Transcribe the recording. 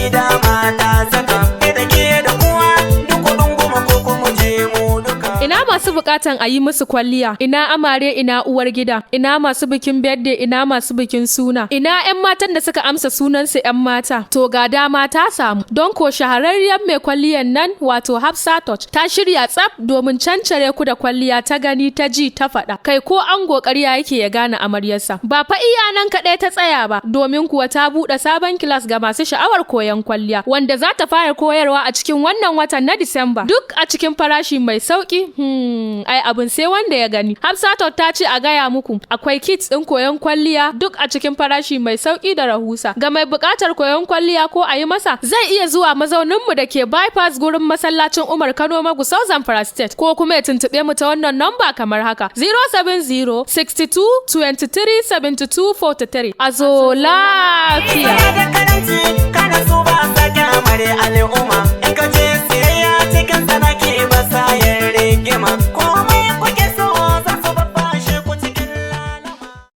gida mata saka da ke da kuwa duk kudin goma ko kuma je mu duka. Ina masu bukatan a yi musu kwalliya, ina amare, ina uwar gida, ina masu bikin birthday, ina masu bikin suna, ina 'yan matan da suka amsa sunansu 'yan mata. To ga dama ta samu, don ko shahararriyar mai kwalliyan nan wato Hafsat ta shirya tsaf domin cancare ku da kwalliya ta gani ta ji ta faɗa. Kai ko an ƙoƙariya yake ya gane amaryarsa. Ba fa iya nan kaɗai ta tsaya ba, domin kuwa ta buɗe sabon kilas ga masu sha'awar koyon kwalliya, wanda za ta fara koyarwa a cikin wannan watan na Disamba, duk a cikin farashi mai sauki. Ai abin sai wanda ya gani. Hafsat ta ce a gaya muku akwai kits ɗin koyon kwalliya duk a cikin farashi mai sauki da rahusa. Ga mai buƙatar koyon kwalliya ko a yi masa zai iya zuwa mazauninmu da ke bypass gurin masallacin Umar Kano Magusau Zamfara State, ko kuma ya tuntuɓe mu ta wannan namba kamar haka 070 62 23 72 43. A zo lafiya.